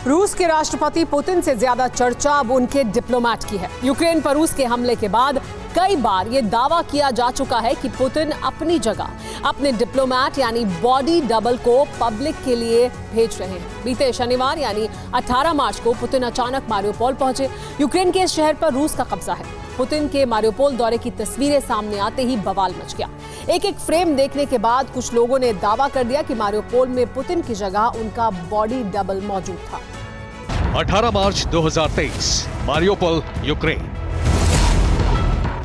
रूस के राष्ट्रपति पुतिन से ज्यादा चर्चा अब उनके डिप्लोमेट की है। यूक्रेन पर रूस के हमले के बाद कई बार ये दावा किया जा चुका है कि पुतिन अपनी जगह अपने डिप्लोमेट यानी बॉडी डबल को पब्लिक के लिए भेज रहे हैं। बीते शनिवार यानी 18 मार्च को पुतिन अचानक मारियोपोल पहुंचे। यूक्रेन के इस शहर पर रूस का कब्जा है। पुतिन के मारियोपोल दौरे की तस्वीरें सामने आते ही बवाल मच गया। एक एक फ्रेम देखने के बाद कुछ लोगों ने दावा कर दिया कि मारियोपोल में पुतिन की जगह उनका बॉडी डबल मौजूद था। 18 मार्च 2023, मारियोपोल, यूक्रेन।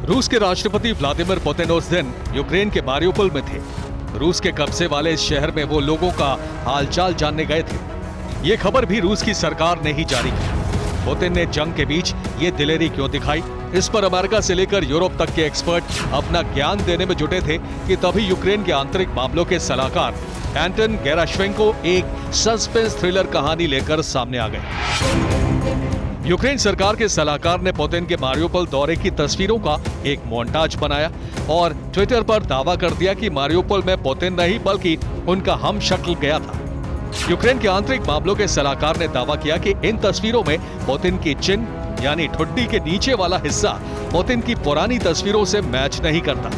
रूस के राष्ट्रपति व्लादिमीर पुतिन उस दिन यूक्रेन के मारियोपोल में थे। रूस के कब्जे वाले इस शहर में वो लोगों का हालचाल जानने गए थे। ये खबर भी रूस की सरकार ने ही जारी की। पुतिन ने जंग के बीच ये दिलेरी क्यों दिखाई, इस पर अमेरिका से लेकर यूरोप तक के एक्सपर्ट अपना ज्ञान देने में जुटे थे कि तभी यूक्रेन के आंतरिक मामलों के सलाहकार एंटन गेराश्वेंको एक सस्पेंस थ्रिलर कहानी लेकर सामने आ गए। यूक्रेन सरकार के सलाहकार ने पुतिन के मारियोपोल दौरे की तस्वीरों का एक मोन्टाज बनाया और ट्विटर पर दावा कर दिया कि मारियोपोल में पुतिन नहीं बल्कि उनका हमशक्ल गया था। यूक्रेन के आंतरिक मामलों के सलाहकार ने दावा किया कि इन तस्वीरों में पुतिन की चिन्ह यानी ठुड्डी के नीचे वाला हिस्सा पुतिन की पुरानी तस्वीरों से मैच नहीं करता।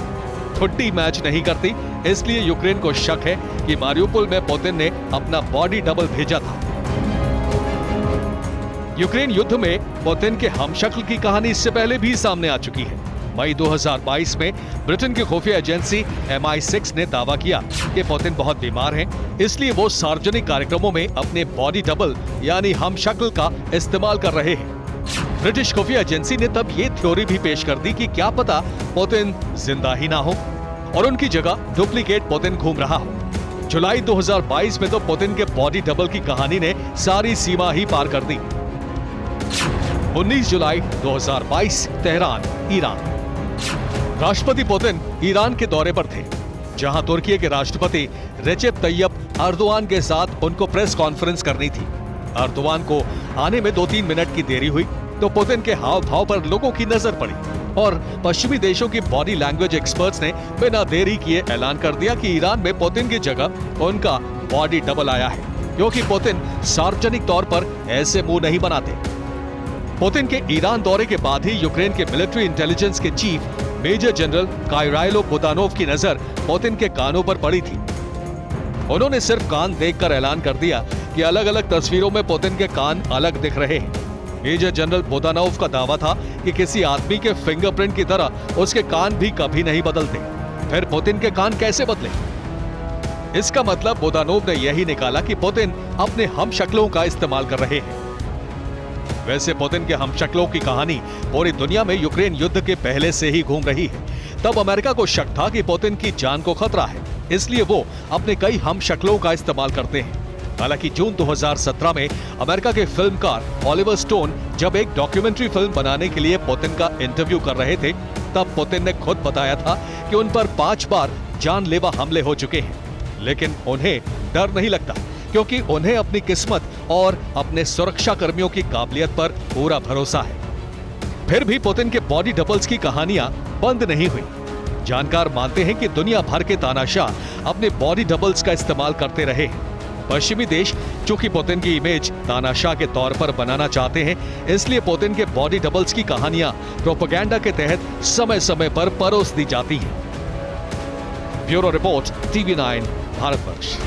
ठुड्डी मैच नहीं करती, इसलिए यूक्रेन को शक है कि मारियोपोल में पुतिन ने अपना बॉडी डबल भेजा था। यूक्रेन युद्ध में पुतिन के हमशक्ल की कहानी इससे पहले भी सामने आ चुकी है। मई 2022 में ब्रिटेन की खुफिया एजेंसी MI6 ने दावा किया कि पुतिन बहुत बीमार हैं, इसलिए वो सार्वजनिक कार्यक्रमों में अपने बॉडी डबल यानी हमशक्ल का इस्तेमाल कर रहे हैं। ब्रिटिश खुफिया एजेंसी ने तब ये थ्योरी भी पेश कर दी कि क्या पता पुतिन जिंदा ही ना हो और उनकी जगह डुप्लीकेट पुतिन घूम रहा हो। जुलाई 2022 में तो पुतिन के बॉडी डबल की कहानी ने सारी सीमा ही पार कर दी। 19 जुलाई 2022, तेहरान, ईरान। राष्ट्रपति पुतिन ईरान के दौरे पर थे, जहां तुर्की के राष्ट्रपति रेजेप तैयब अर्दोआन के साथ उनको प्रेस कॉन्फ्रेंस करनी थी। अर्दोआन को आने में 2-3 मिनट की देरी हुई तो पुतिन के हाव भाव पर लोगों की नजर पड़ी और पश्चिमी देशों की बॉडी लैंग्वेज एक्सपर्ट्स ने बिना देरी किए ऐलान कर दिया कि ईरान में पुतिन की जगह उनका बॉडी डबल आया है, क्योंकि पुतिन सार्वजनिक तौर पर ऐसे मुंह नहीं बनाते। पुतिन के ईरान दौरे के बाद ही यूक्रेन के मिलिट्री इंटेलिजेंस के चीफ मेजर जनरल काइराइलो बुदानोव की नजर पुतिन के कानों पर पड़ी थी। उन्होंने सिर्फ कान देखकर ऐलान कर दिया कि अलग अलग तस्वीरों में पुतिन के कान अलग दिख रहे हैं। मेजर जनरल बुदानोव का दावा था कि किसी आदमी के फिंगरप्रिंट की तरह उसके कान भी कभी नहीं बदलते। फिर पुतिन के कान कैसे बदले? इसका मतलब बुदानोव ने यही निकाला कि पुतिन अपने हमशक्लों का इस्तेमाल कर रहे हैं। वैसे पुतिन के हमशक्लों की कहानी पूरी दुनिया में यूक्रेन युद्ध के पहले से ही घूम रही है। तब अमेरिका को शक था कि पुतिन की जान को खतरा है, इसलिए वो अपने कई हमशक्लों का इस्तेमाल करते हैं। हालांकि जून 2017 में अमेरिका के फिल्मकार ऑलिवर स्टोन जब एक डॉक्यूमेंट्री फिल्म बनाने के लिए पुतिन का इंटरव्यू कर रहे थे, तब पुतिन ने खुद बताया था कि उन पर 5 बार जानलेवा हमले हो चुके हैं, लेकिन उन्हें डर नहीं लगता क्योंकि उन्हें अपनी किस्मत और अपने सुरक्षा कर्मियों की काबिलियत पर पूरा भरोसा है। फिर भी पुतिन के बॉडी डबल्स की कहानियां बंद नहीं हुई। जानकार मानते हैं कि दुनिया भर के तानाशाह अपने बॉडी डबल्स का इस्तेमाल करते रहे हैं। पश्चिमी देश चूंकि पुतिन की इमेज तानाशाह के तौर पर बनाना चाहते हैं, इसलिए पुतिन के बॉडी डबल्स की कहानियां प्रोपेगेंडा के तहत समय समय पर परोस दी जाती हैं। Bureau report, TV9, Bharatvarsh.